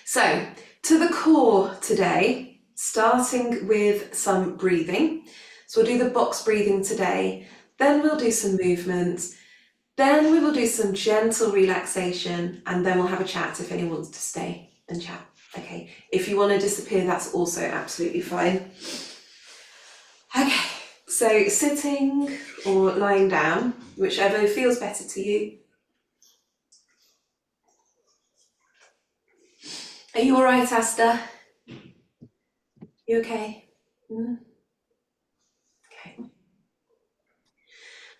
So, to the core today, starting with some breathing. So we'll do the box breathing today, then we'll do some movement, then we will do some gentle relaxation, and then we'll have a chat if anyone wants to stay and chat. Okay, if you want to disappear, that's also absolutely fine. Okay, so sitting or lying down, whichever feels better to you. Are you all right, Asta? You okay? Okay.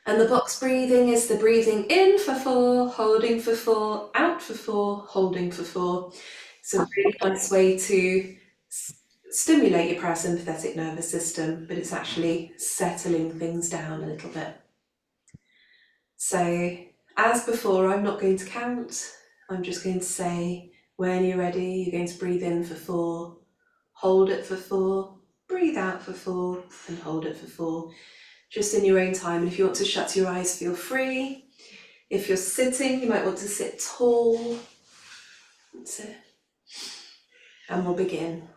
And the box breathing is the breathing in for 4, holding for 4, out for 4, holding for 4. It's a really nice way to stimulate your parasympathetic nervous system, but it's actually settling things down a little bit. So, as before, I'm not going to count. I'm just going to say, when you're ready, you're going to breathe in for 4, hold it for 4, breathe out for 4, and hold it for 4. Just in your own time. And if you want to shut your eyes, feel free. If you're sitting, you might want to sit tall. That's it. And we'll begin.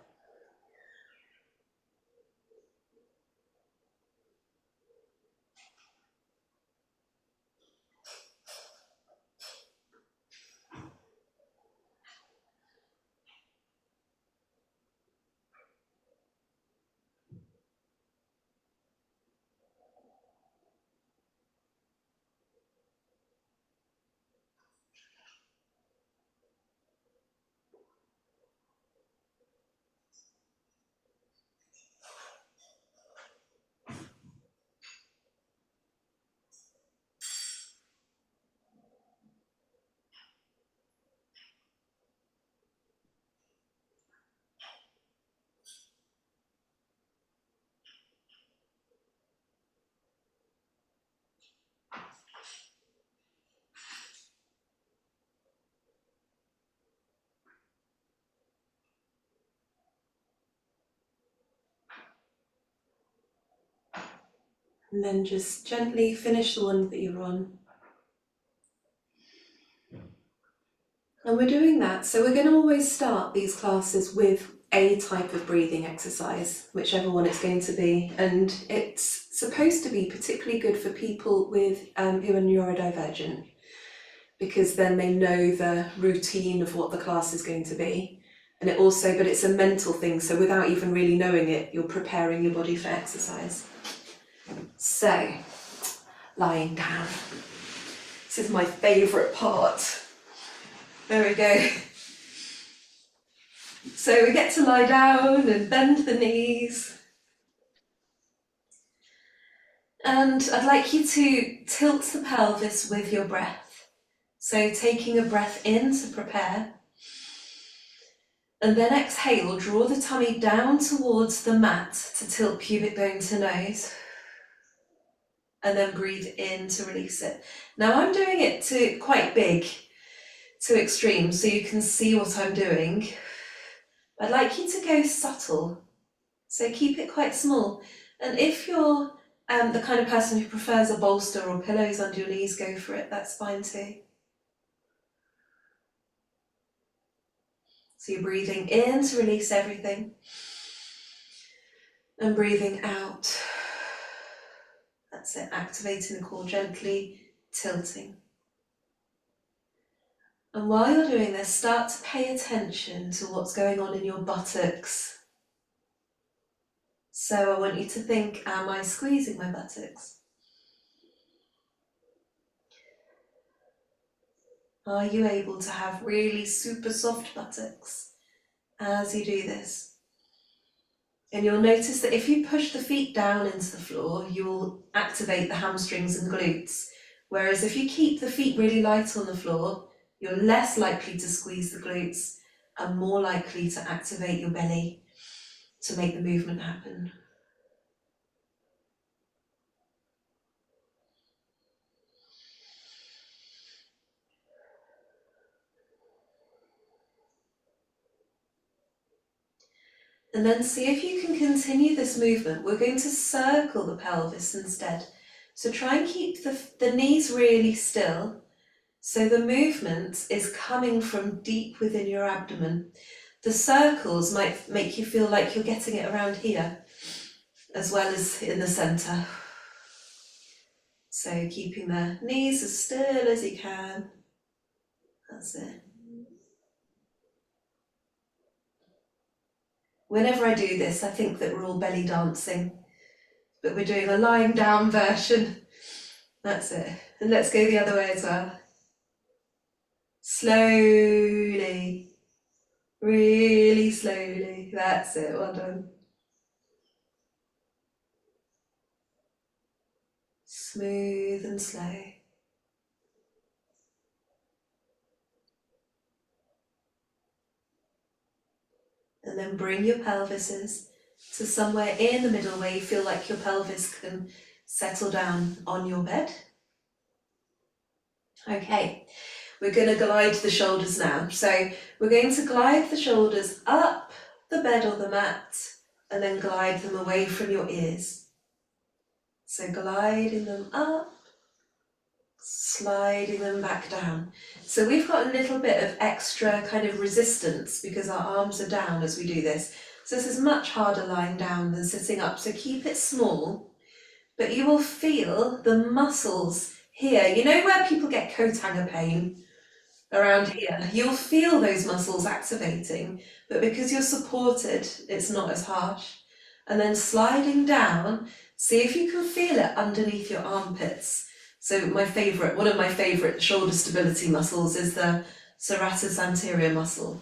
And then just gently finish the one that you're on. And we're doing that, so we're going to always start these classes with a type of breathing exercise, whichever one it's going to be. And it's supposed to be particularly good for people with who are neurodivergent, because then they know the routine of what the class is going to be. And it also, but it's a mental thing, so without even really knowing it, you're preparing your body for exercise. So, lying down. This is my favourite part. There we go. So we get to lie down and bend the knees. And I'd like you to tilt the pelvis with your breath. So taking a breath in to prepare. And then exhale, draw the tummy down towards the mat to tilt pubic bone to nose. And then breathe in to release it. Now I'm doing it to quite big, to extreme, so you can see what I'm doing. I'd like you to go subtle, so keep it quite small. And if you're the kind of person who prefers a bolster or pillows under your knees, go for it, that's fine too. So you're breathing in to release everything, and breathing out. That's it, activating the core gently, tilting. And while you're doing this, start to pay attention to what's going on in your buttocks. So I want you to think, am I squeezing my buttocks? Are you able to have really super soft buttocks as you do this? And you'll notice that if you push the feet down into the floor, you will activate the hamstrings and glutes. Whereas if you keep the feet really light on the floor, you're less likely to squeeze the glutes and more likely to activate your belly to make the movement happen. And then see if you can continue this movement. We're going to circle the pelvis instead. So try and keep the knees really still, So the movement is coming from deep within your abdomen. The circles might make you feel like you're getting it around here, as well as in the centre. So keeping the knees as still as you can. That's it. Whenever I do this, I think that we're all belly dancing, but we're doing a lying down version. That's it. And let's go the other way as well. Slowly, really slowly. That's it, well done. Smooth and slow. And then bring your pelvises to somewhere in the middle where you feel like your pelvis can settle down on your bed. Okay, we're going to glide the shoulders now. So we're going to glide the shoulders up the bed or the mat and then glide them away from your ears. So gliding them up, sliding them back down. So we've got a little bit of extra kind of resistance because our arms are down as we do this. So this is much harder lying down than sitting up. So keep it small, but you will feel the muscles here. You know where people get coat hanger pain? Around here, you'll feel those muscles activating, but because you're supported, it's not as harsh. And then sliding down, see if you can feel it underneath your armpits. So one of my favourite shoulder stability muscles is the serratus anterior muscle.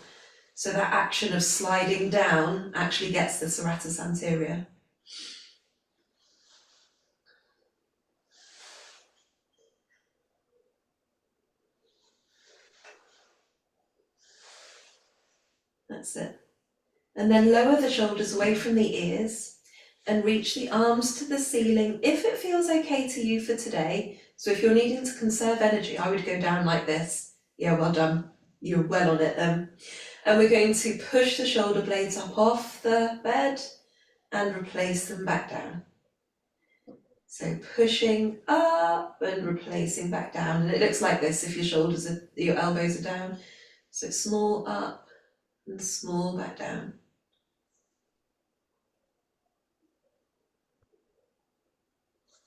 So that action of sliding down actually gets the serratus anterior. That's it. And then lower the shoulders away from the ears and reach the arms to the ceiling if it feels okay to you for today. So if you're needing to conserve energy, I would go down like this. Yeah, well done. You're well on it then. And we're going to push the shoulder blades up off the bed and replace them back down. So pushing up and replacing back down. And it looks like this if your elbows are down. So small up and small back down.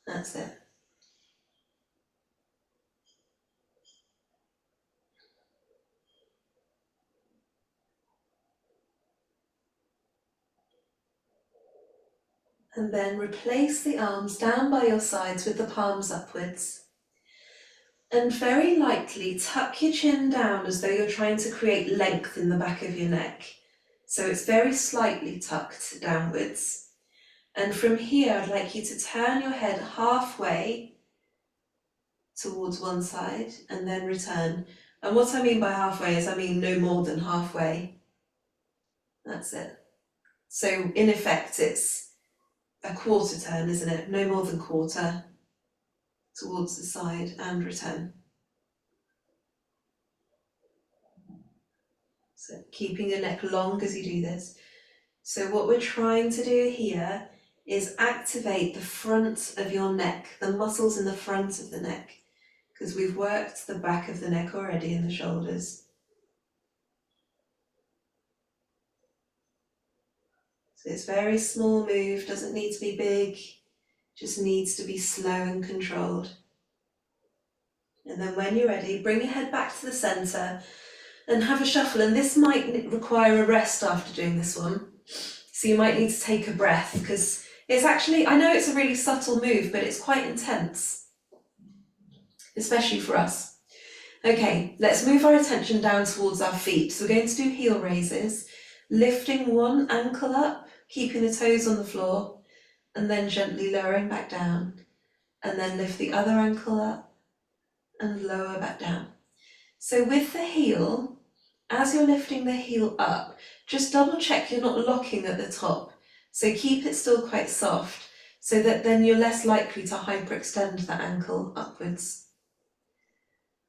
That's it. And then replace the arms down by your sides with the palms upwards. And very lightly tuck your chin down as though you're trying to create length in the back of your neck. So it's very slightly tucked downwards. And from here, I'd like you to turn your head halfway towards one side and then return. And what I mean by halfway is I mean no more than halfway. That's it. So in effect, it's a quarter turn, isn't it? No more than quarter towards the side and return. So keeping your neck long as you do this. So what we're trying to do here is activate the front of your neck, the muscles in the front of the neck, because we've worked the back of the neck already and the shoulders. So it's a very small move, doesn't need to be big, just needs to be slow and controlled. And then when you're ready, bring your head back to the centre and have a shuffle. And this might require a rest after doing this one. So you might need to take a breath because it's actually, I know it's a really subtle move, but it's quite intense, especially for us. Okay, let's move our attention down towards our feet. So we're going to do heel raises, lifting one ankle up, keeping the toes on the floor, and then gently lowering back down. And then lift the other ankle up and lower back down. So with the heel, as you're lifting the heel up, just double check you're not locking at the top. So keep it still quite soft so that then you're less likely to hyperextend that ankle upwards.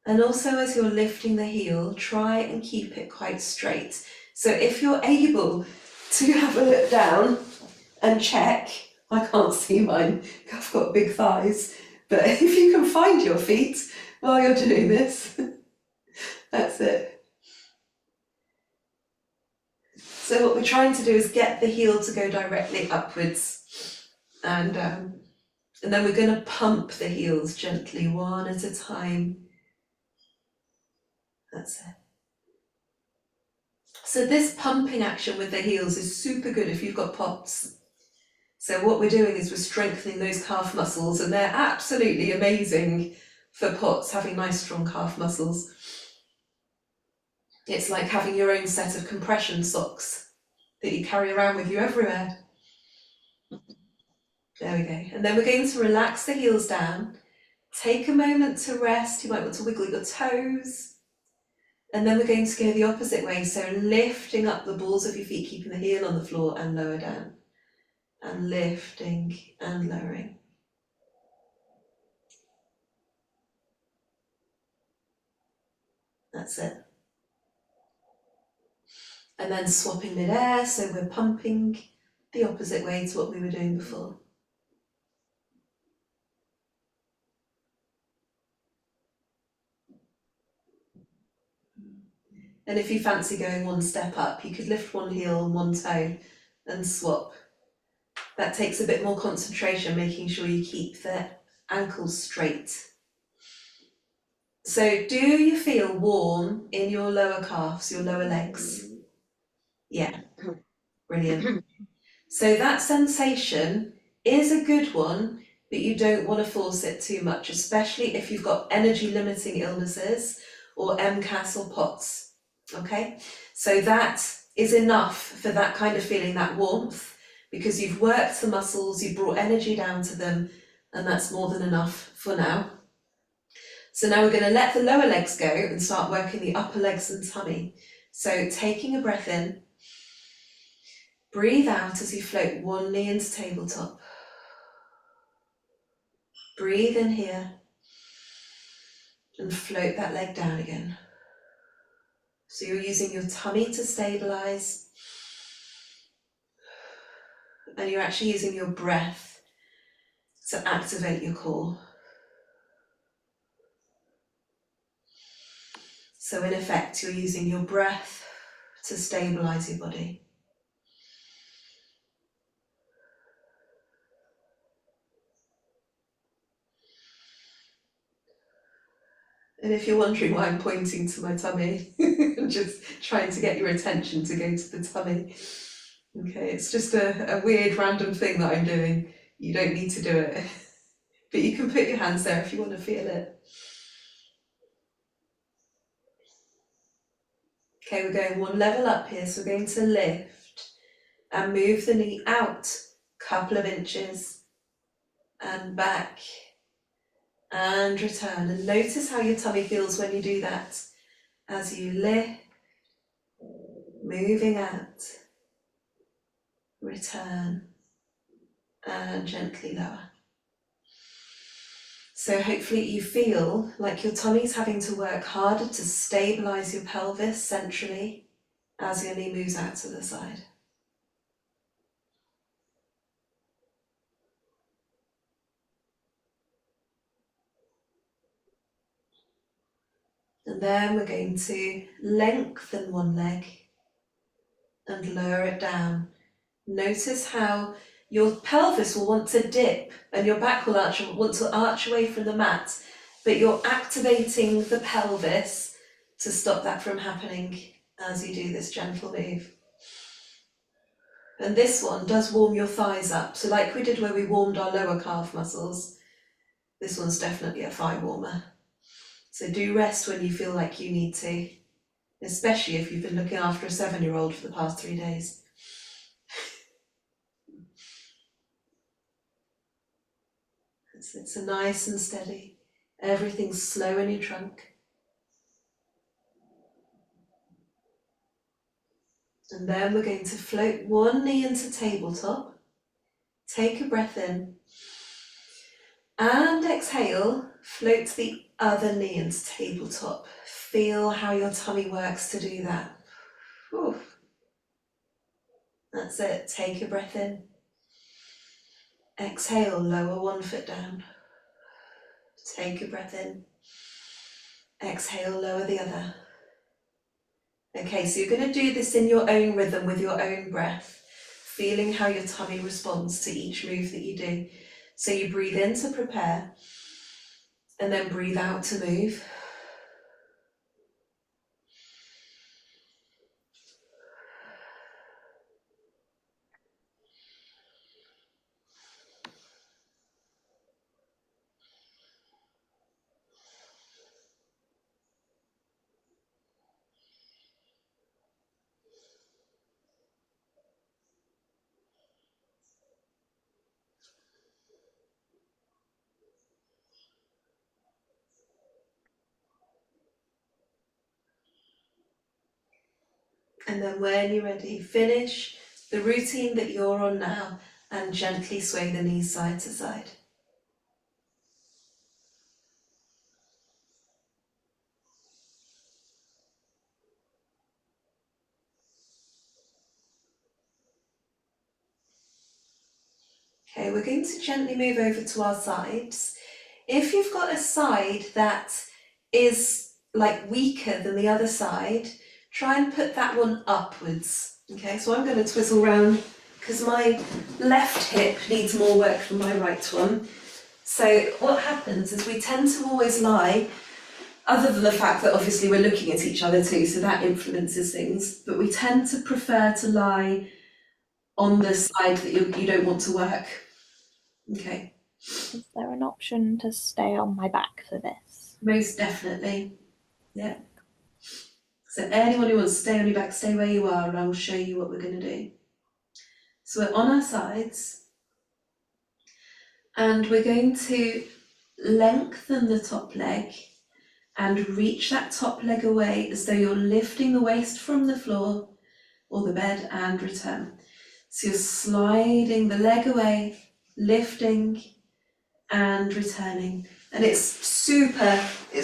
And also as you're lifting the heel, try and keep it quite straight. So if you're able to have a look down and check, I can't see mine, I've got big thighs, but if you can find your feet, while you're doing this. That's it. So what we're trying to do is get the heel to go directly upwards, and then we're going to pump the heels gently, one at a time. That's it. So this pumping action with the heels is super good if you've got POTS. So what we're doing is we're strengthening those calf muscles, and they're absolutely amazing for POTS, having nice strong calf muscles. It's like having your own set of compression socks that you carry around with you everywhere. There we go. And then we're going to relax the heels down. Take a moment to rest. You might want to wiggle your toes. And then we're going to go the opposite way. So lifting up the balls of your feet, keeping the heel on the floor, and lower down. And lifting and lowering. That's it. And then swapping mid-air, so we're pumping the opposite way to what we were doing before. And if you fancy going one step up, you could lift one heel and one toe and swap. That takes a bit more concentration, making sure you keep the ankles straight. So do you feel warm in your lower calves, your lower legs? Yeah, brilliant. So that sensation is a good one, but you don't want to force it too much, especially if you've got energy limiting illnesses or MCAS or POTS, okay? So that is enough for that kind of feeling, that warmth, because you've worked the muscles, you've brought energy down to them, and that's more than enough for now. So now we're going to let the lower legs go and start working the upper legs and tummy. So taking a breath in, breathe out as you float one knee into tabletop. Breathe in here and float that leg down again. So you're using your tummy to stabilize, and you're actually using your breath to activate your core. So in effect, you're using your breath to stabilize your body. And if you're wondering why I'm pointing to my tummy, I'm just trying to get your attention to go to the tummy. Okay, it's just a weird random thing that I'm doing. You don't need to do it, but you can put your hands there if you want to feel it. Okay, we're going one level up here, so we're going to lift and move the knee out a couple of inches and back and return. And notice how your tummy feels when you do that. As you lift, moving out, return, and gently lower. So hopefully you feel like your tummy's having to work harder to stabilize your pelvis centrally as your knee moves out to the side. And then we're going to lengthen one leg and lower it down. Notice how your pelvis will want to dip and your back will want to arch away from the mat, but you're activating the pelvis to stop that from happening as you do this gentle move. And this one does warm your thighs up. So like we did where we warmed our lower calf muscles, this one's definitely a thigh warmer. So do rest when you feel like you need to, especially if you've been looking after a 7-year-old for the past 3 days. It's a nice and steady. Everything's slow in your trunk. And then we're going to float one knee into tabletop. Take a breath in. And exhale, float the other knee into tabletop. Feel how your tummy works to do that. Whew. That's it. Take a breath in. Exhale, lower one foot down. Take a breath in. Exhale, lower the other. Okay, so you're going to do this in your own rhythm with your own breath, feeling how your tummy responds to each move that you do. So you breathe in to prepare, and then breathe out to move. And then when you're ready, finish the routine that you're on now and gently sway the knees side to side. Okay, we're going to gently move over to our sides. If you've got a side that is like weaker than the other side, try and put that one upwards. Okay, so I'm going to twizzle round because my left hip needs more work than my right one. So what happens is we tend to always lie, other than the fact that obviously we're looking at each other too, so that influences things, but we tend to prefer to lie on the side that you don't want to work. Okay. Is there an option to stay on my back for this? Most definitely. Yeah. So anyone who wants to stay on your back, stay where you are, and I will show you what we're going to do. So we're on our sides, and we're going to lengthen the top leg and reach that top leg away as though you're lifting the waist from the floor or the bed and return. So you're sliding the leg away, lifting and returning. And it's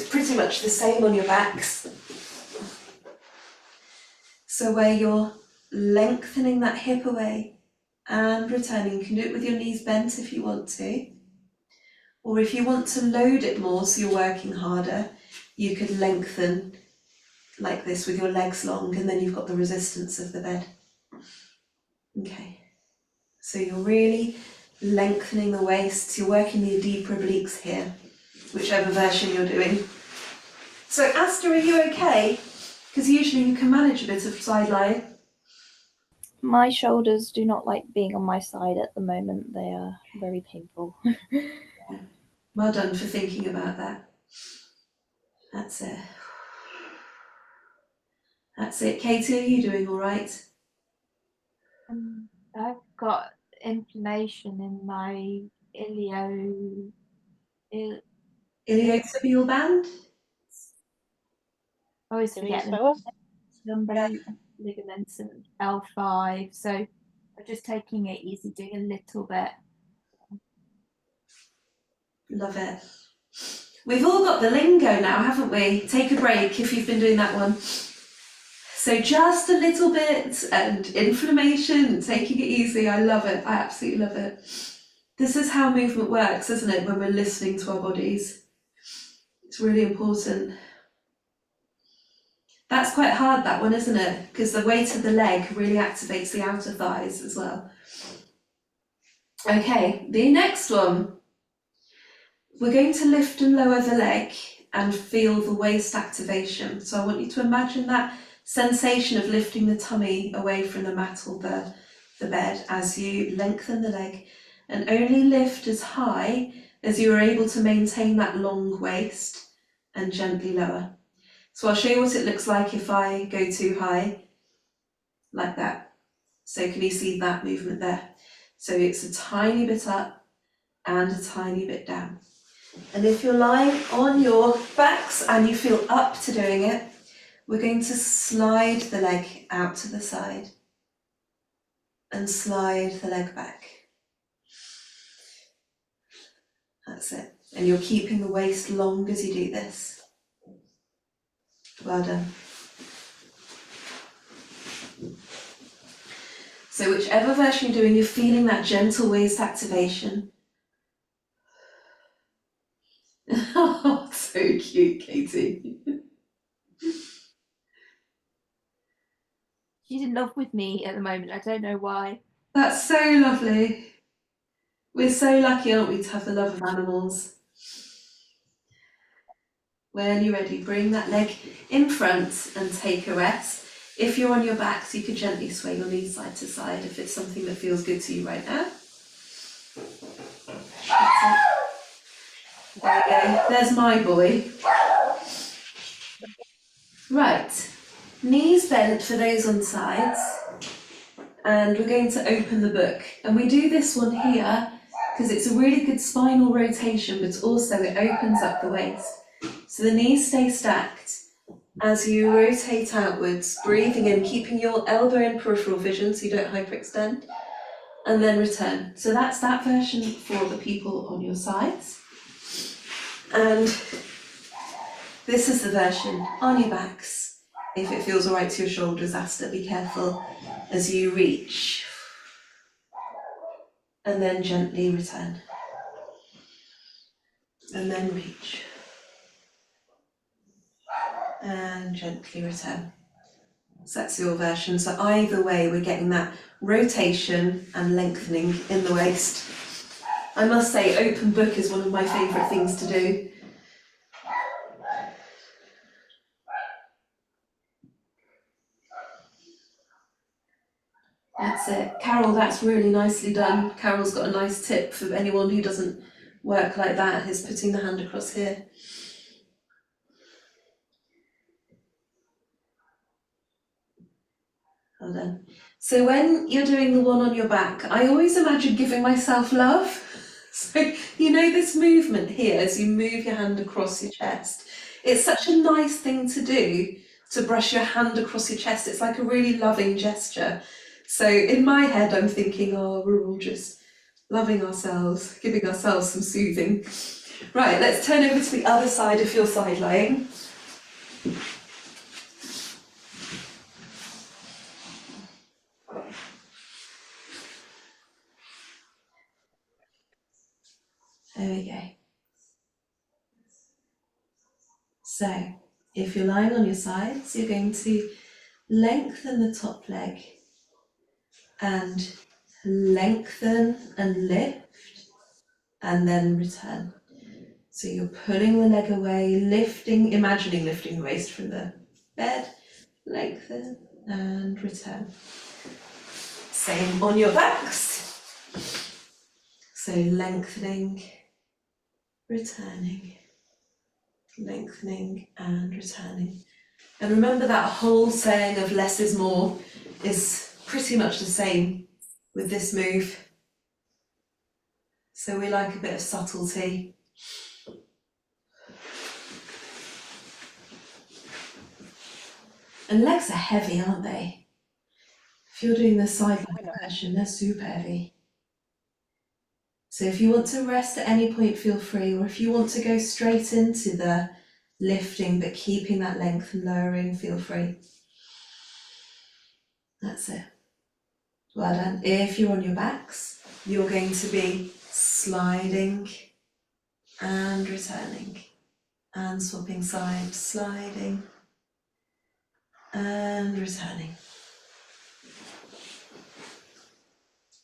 pretty much the same on your backs. So where you're lengthening that hip away and returning, you can do it with your knees bent if you want to. Or if you want to load it more so you're working harder, you could lengthen like this with your legs long, and then you've got the resistance of the bed. Okay, so you're really lengthening the waist, you're working the deeper obliques here, whichever version you're doing. So Asta, are you okay? Because usually you can manage a bit of side lying. My shoulders do not like being on my side at the moment. They are very painful. Well done for thinking about that. That's it. That's it. Katie, are you doing all right? I've got inflammation in my Iliotibial band? I always forget the ligaments and L5. So I'm just taking it easy, doing a little bit. Love it. We've all got the lingo now, haven't we? Take a break if you've been doing that one. So just a little bit, and inflammation, taking it easy. I love it. I absolutely love it. This is how movement works, isn't it, when we're listening to our bodies? It's really important. That's quite hard, that one, isn't it? Because the weight of the leg really activates the outer thighs as well. Okay, the next one. We're going to lift and lower the leg and feel the waist activation. So I want you to imagine that sensation of lifting the tummy away from the mat or the bed as you lengthen the leg, and only lift as high as you are able to maintain that long waist and gently lower. So I'll show you what it looks like if I go too high, like that. So can you see that movement there? So it's a tiny bit up and a tiny bit down. And if you're lying on your backs and you feel up to doing it, we're going to slide the leg out to the side and slide the leg back. That's it. And you're keeping the waist long as you do this. Well done. So whichever version you're doing, you're feeling that gentle waist activation. Oh, so cute, Katie. Lucy. She's in love with me at the moment. I don't know why. That's so lovely. We're so lucky, aren't we, to have the love of animals. When you're ready, bring that leg in front and take a rest. If you're on your backs, you could gently sway your knees side to side if it's something that feels good to you right now. There we go. There's my boy. Right. Knees bent for those on sides. And we're going to open the book. And we do this one here because it's a really good spinal rotation, but also it opens up the waist. So the knees stay stacked as you rotate outwards, breathing in, keeping your elbow in peripheral vision so you don't hyperextend, and then return. So that's that version for the people on your sides. And this is the version on your backs. If it feels all right to your shoulders, Asta, be careful as you reach. And then gently return. And then reach. And gently return. So that's your version. So either way, we're getting that rotation and lengthening in the waist. I must say, open book is one of my favourite things to do. That's it. Carol, that's really nicely done. Carol's got a nice tip for anyone who doesn't work like that, is putting the hand across here. Well done. So when you're doing the one on your back, I always imagine giving myself love. So you know this movement here as you move your hand across your chest. It's such a nice thing to do, to brush your hand across your chest. It's like a really loving gesture. So in my head, I'm thinking, oh, we're all just loving ourselves, giving ourselves some soothing. Right, let's turn over to the other side if you're side lying. There we go. So, if you're lying on your sides, you're going to lengthen the top leg and lengthen and lift and then return. So you're pulling the leg away, lifting, imagining lifting the waist from the bed, lengthen and return. Same on your backs. So lengthening, returning, lengthening and returning. And remember that whole saying of less is more is pretty much the same with this move. So we like a bit of subtlety. And legs are heavy, aren't they? If you're doing the side version, they're super heavy. So if you want to rest at any point, feel free, or if you want to go straight into the lifting but keeping that length and lowering, feel free. That's it. Well done. If you're on your backs, you're going to be sliding and returning and swapping sides, sliding and returning.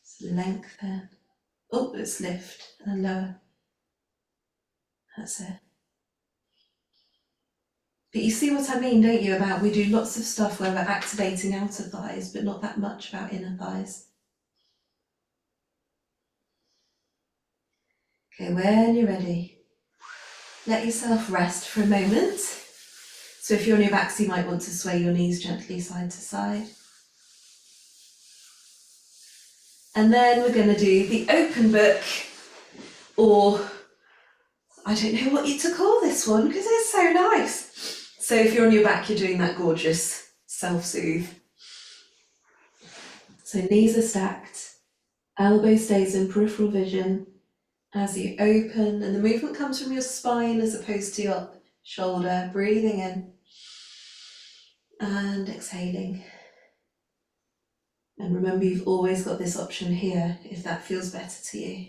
So lengthen. Oh, let's lift and lower. That's it. But you see what I mean, don't you, about we do lots of stuff where we're activating outer thighs, but not that much about inner thighs. Okay, when you're ready, let yourself rest for a moment. So if you're on your backs, you might want to sway your knees gently side to side. And then we're going to do the open book, or I don't know what to call this one because it's so nice. So if you're on your back, you're doing that gorgeous self-soothe. So knees are stacked, elbow stays in peripheral vision as you open, and the movement comes from your spine as opposed to your shoulder. Breathing in and exhaling. And remember, you've always got this option here if that feels better to you.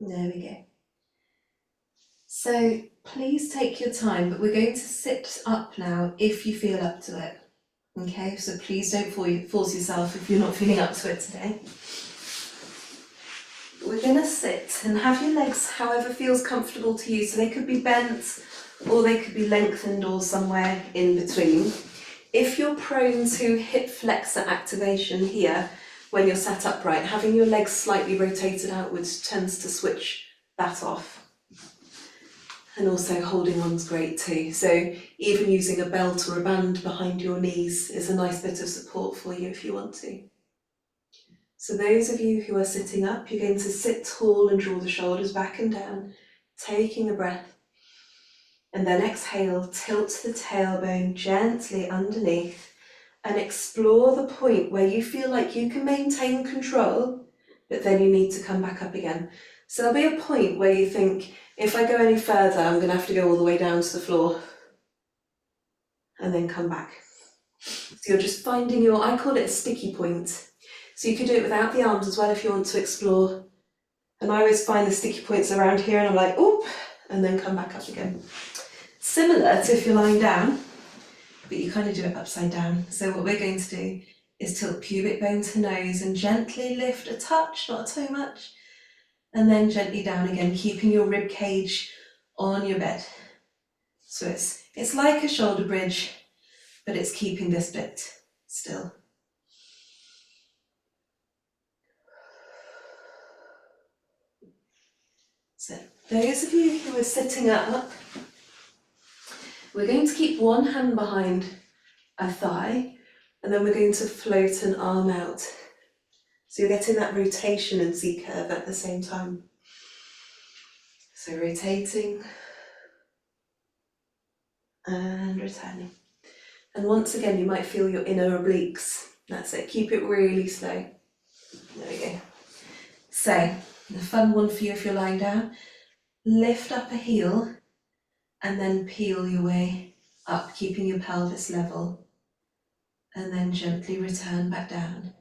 There we go. So please take your time, but we're going to sit up now if you feel up to it. Okay, so please don't force yourself if you're not feeling up to it today. We're going to sit and have your legs however feels comfortable to you. So they could be bent or they could be lengthened or somewhere in between. If you're prone to hip flexor activation here, when you're sat upright, having your legs slightly rotated outwards tends to switch that off. And also holding on's great too. So even using a belt or a band behind your knees is a nice bit of support for you if you want to. So those of you who are sitting up, you're going to sit tall and draw the shoulders back and down, taking a breath. And then exhale, tilt the tailbone gently underneath and explore the point where you feel like you can maintain control, but then you need to come back up again. So there'll be a point where you think, if I go any further, I'm going to have to go all the way down to the floor and then come back. So you're just finding your, I call it a sticky point. So you could do it without the arms as well if you want to explore. And I always find the sticky points around here and I'm like, oop, and then come back up again. Similar to if you're lying down, but you kind of do it upside down. So what we're going to do is tilt pubic bone to nose and gently lift a touch, not too much, and then gently down again, keeping your rib cage on your bed. So it's like a shoulder bridge, but it's keeping this bit still. So those of you who are sitting up, we're going to keep one hand behind a thigh, and then we're going to float an arm out. So you're getting that rotation and Z-curve at the same time. So rotating and returning. And once again, you might feel your inner obliques. That's it, keep it really slow. There we go. So, the fun one for you if you're lying down, lift up a heel and then peel your way up, keeping your pelvis level. And then gently return back down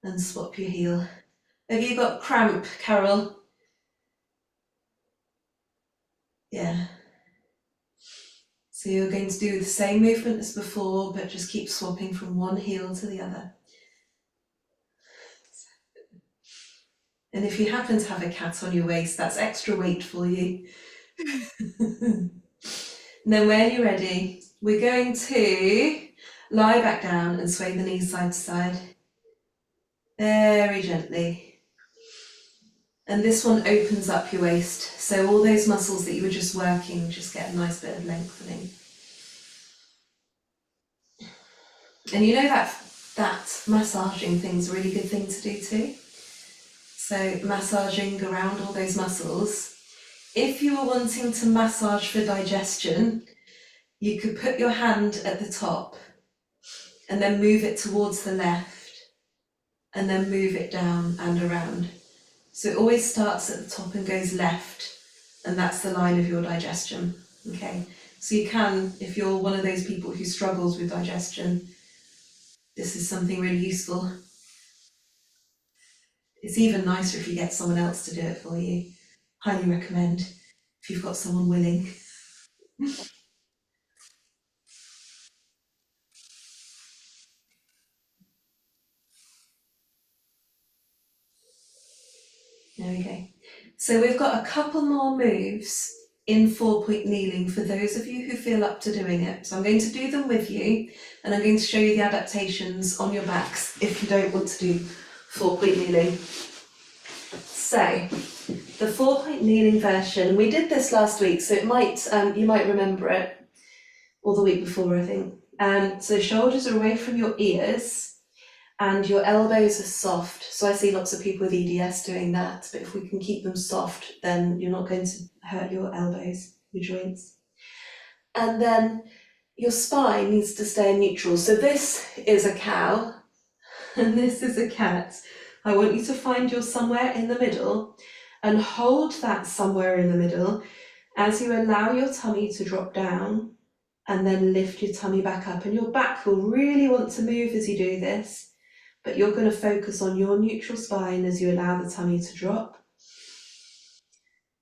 and swap your heel. Have you got cramp, Carol? Yeah. So you're going to do the same movement as before, but just keep swapping from one heel to the other. And if you happen to have a cat on your waist, that's extra weight for you. And then when you're ready, we're going to lie back down and sway the knees side to side. Very gently. And this one opens up your waist. So all those muscles that you were just working just get a nice bit of lengthening. And you know that massaging thing's a really good thing to do too. So massaging around all those muscles. If you were wanting to massage for digestion, you could put your hand at the top and then move it towards the left and then move it down and around. So it always starts at the top and goes left, and that's the line of your digestion. Okay, so you can, if you're one of those people who struggles with digestion, this is something really useful. It's even nicer if you get someone else to do it for you. Highly recommend if you've got someone willing. There we go. So we've got a couple more moves in 4-point kneeling for those of you who feel up to doing it. So I'm going to do them with you, and I'm going to show you the adaptations on your backs if you don't want to do 4-point kneeling. So the 4-point kneeling version, we did this last week, so it might you might remember it, or the week before, I think. So shoulders are away from your ears and your elbows are soft. So I see lots of people with EDS doing that, but if we can keep them soft, then you're not going to hurt your elbows, your joints. And then your spine needs to stay neutral. So this is a cow and this is a cat. I want you to find your somewhere in the middle and hold that somewhere in the middle as you allow your tummy to drop down and then lift your tummy back up. And your back will really want to move as you do this, but you're going to focus on your neutral spine as you allow the tummy to drop.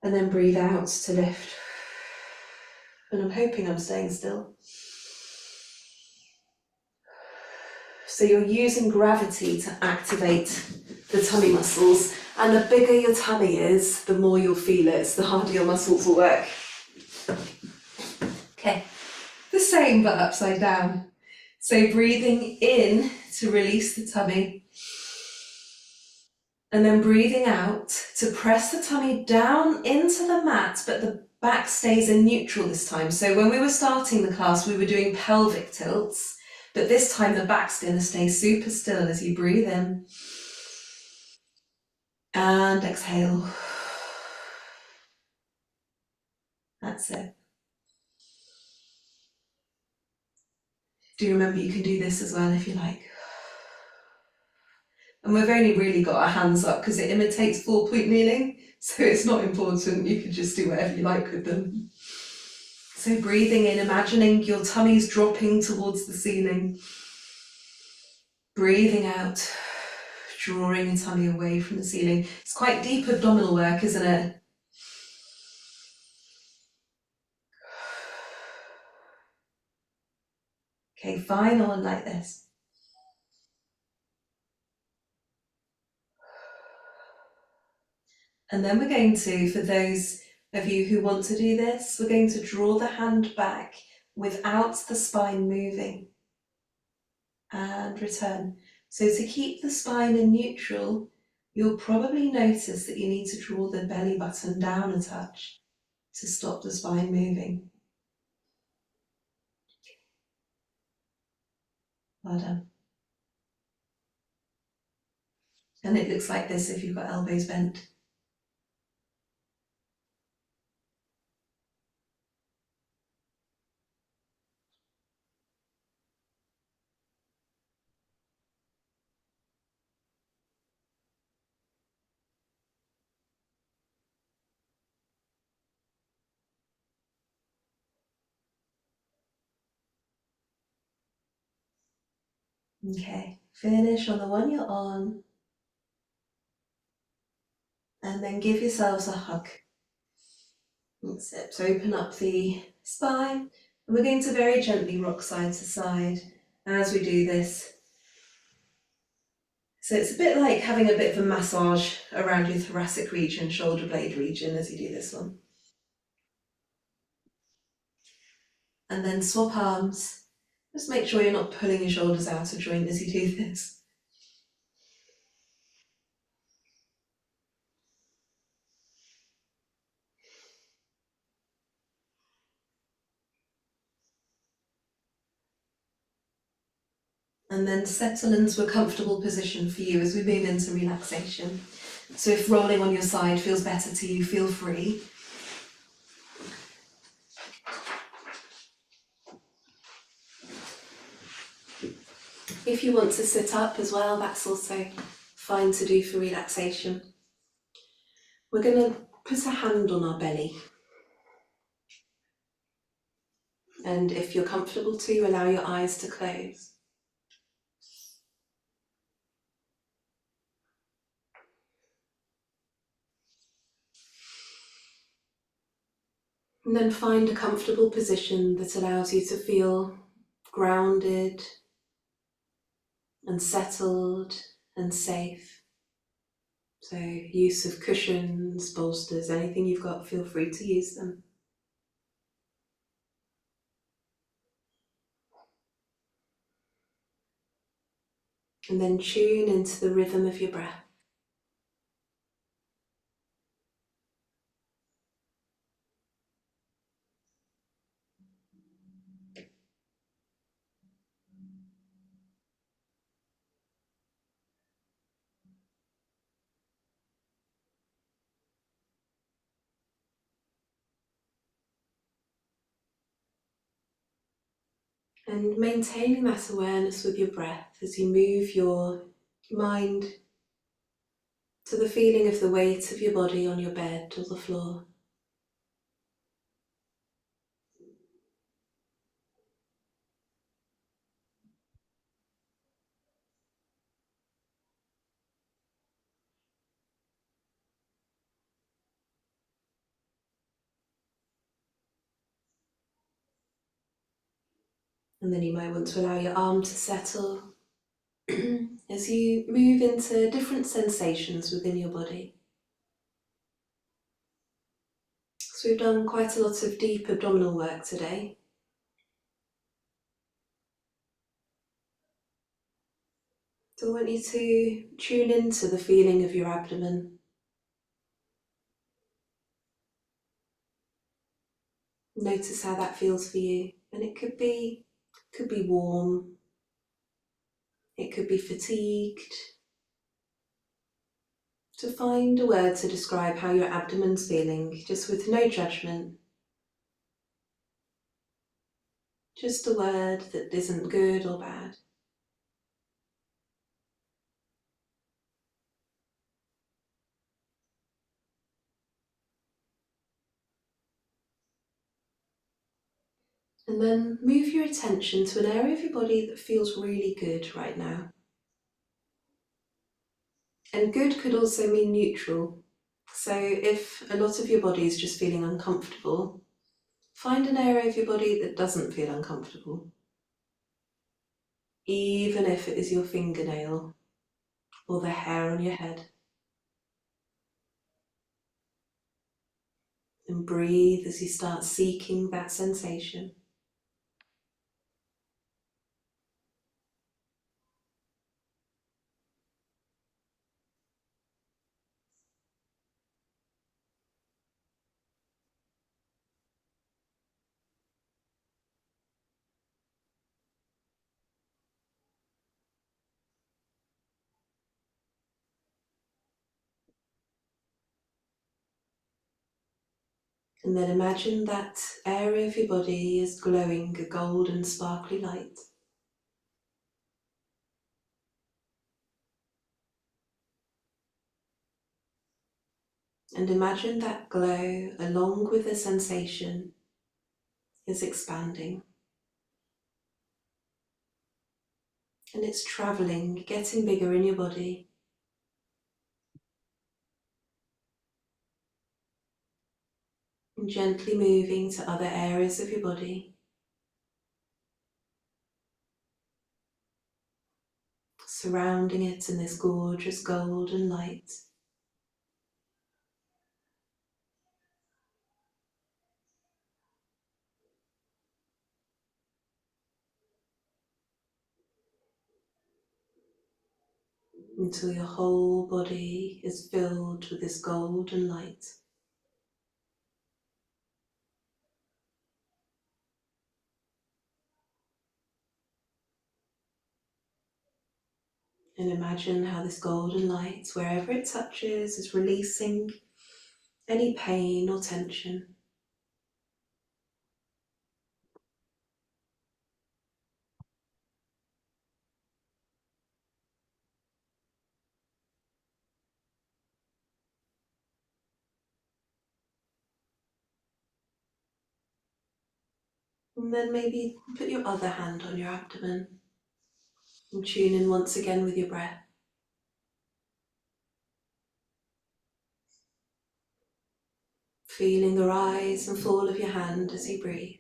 And then breathe out to lift. And I'm hoping I'm staying still. So you're using gravity to activate the tummy muscles, and the bigger your tummy is, the more you'll feel it, so the harder your muscles will work. Okay, the same but upside down. So breathing in to release the tummy, and then breathing out to press the tummy down into the mat, but the back stays in neutral this time. So when we were starting the class, we were doing pelvic tilts, but this time the back's going to stay super still as you breathe in. And exhale. That's it. Do remember you can do this as well if you like. And we've only really got our hands up because it imitates 4-point kneeling, so it's not important. You can just do whatever you like with them. So breathing in, imagining your tummy's dropping towards the ceiling. Breathing out, drawing your tummy away from the ceiling. It's quite deep abdominal work, isn't it? Okay, final one like this. And then we're going to, for those of you who want to do this, we're going to draw the hand back without the spine moving and return. So to keep the spine in neutral, you'll probably notice that you need to draw the belly button down a touch to stop the spine moving. Well done. And it looks like this if you've got elbows bent. Okay, finish on the one you're on, and then give yourselves a hug. That's it. So open up the spine, and we're going to very gently rock side to side as we do this. So it's a bit like having a bit of a massage around your thoracic region, shoulder blade region as you do this one. And then swap arms. Just make sure you're not pulling your shoulders out of joint as you do this. And then settle into a comfortable position for you as we move into relaxation. So if rolling on your side feels better to you, feel free. If you want to sit up as well, that's also fine to do for relaxation. We're going to put a hand on our belly. And if you're comfortable to, allow your eyes to close. And then find a comfortable position that allows you to feel grounded and settled and safe. So use of cushions, bolsters, anything you've got, feel free to use them. And then tune into the rhythm of your breath. And maintaining that awareness with your breath as you move your mind to the feeling of the weight of your body on your bed or the floor. And then you might want to allow your arm to settle as you move into different sensations within your body. So we've done quite a lot of deep abdominal work today. So I want you to tune into the feeling of your abdomen. Notice how that feels for you. And it could be warm, it could be fatigued. To find a word to describe how your abdomen's feeling, just with no judgment. Just a word that isn't good or bad. And then move your attention to an area of your body that feels really good right now. And good could also mean neutral. So if a lot of your body is just feeling uncomfortable, find an area of your body that doesn't feel uncomfortable. Even if it is your fingernail or the hair on your head. And breathe as you start seeking that sensation. And then imagine that area of your body is glowing a golden sparkly light. And imagine that glow, along with the sensation, is expanding. And it's travelling, getting bigger in your body. And gently moving to other areas of your body. Surrounding it in this gorgeous golden light. Until your whole body is filled with this golden light. And imagine how this golden light, wherever it touches, is releasing any pain or tension. And then maybe put your other hand on your abdomen and tune in once again with your breath. Feeling the rise and fall of your hand as you breathe.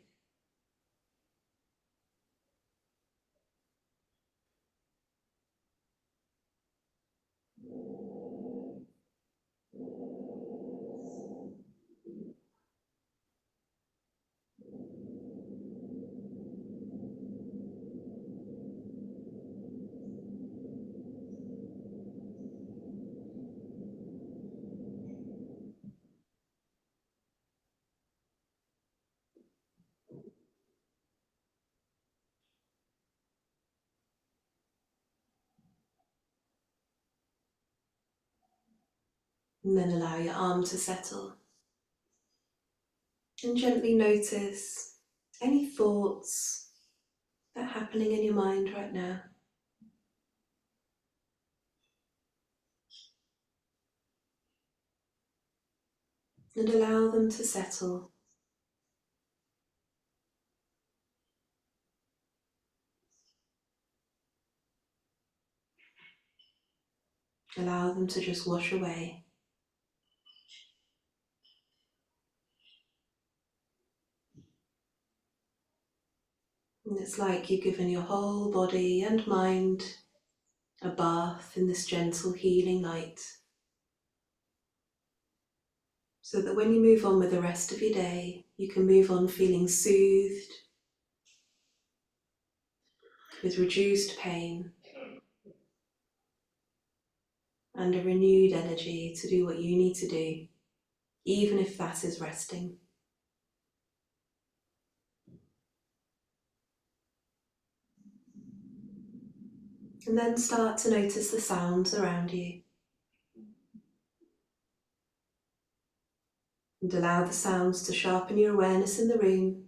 And then allow your arm to settle. And gently notice any thoughts that are happening in your mind right now. And allow them to settle. Allow them to just wash away. And it's like you've given your whole body and mind a bath in this gentle healing light, so that when you move on with the rest of your day, you can move on feeling soothed, with reduced pain, and a renewed energy to do what you need to do, even if that is resting. And then start to notice the sounds around you. And allow the sounds to sharpen your awareness in the room.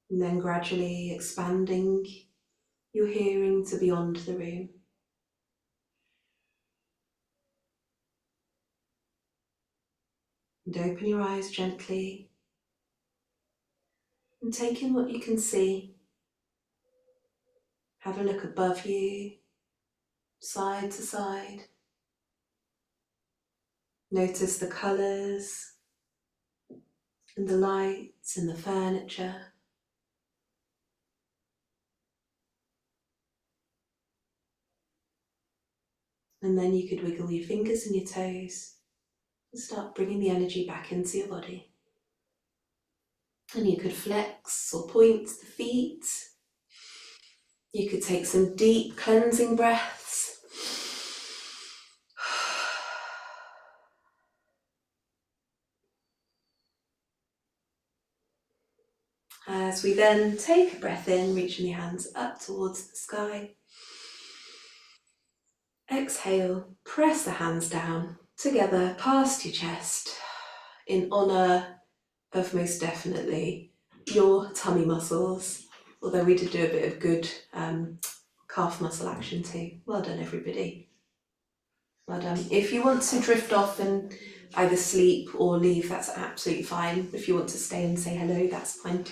And then gradually expanding your hearing to beyond the room. And open your eyes gently. And take in what you can see. Have a look above you, side to side. Notice the colours and the lights and the furniture. And then you could wiggle your fingers and your toes and start bringing the energy back into your body. And you could flex or point the feet. You could take some deep cleansing breaths. As we then take a breath in, reaching your hands up towards the sky. Exhale, press the hands down together past your chest in honour of most definitely your tummy muscles, although we did do a bit of good calf muscle action too. Well done, everybody. Well done. If you want to drift off and either sleep or leave, that's absolutely fine. If you want to stay and say hello, that's fine too.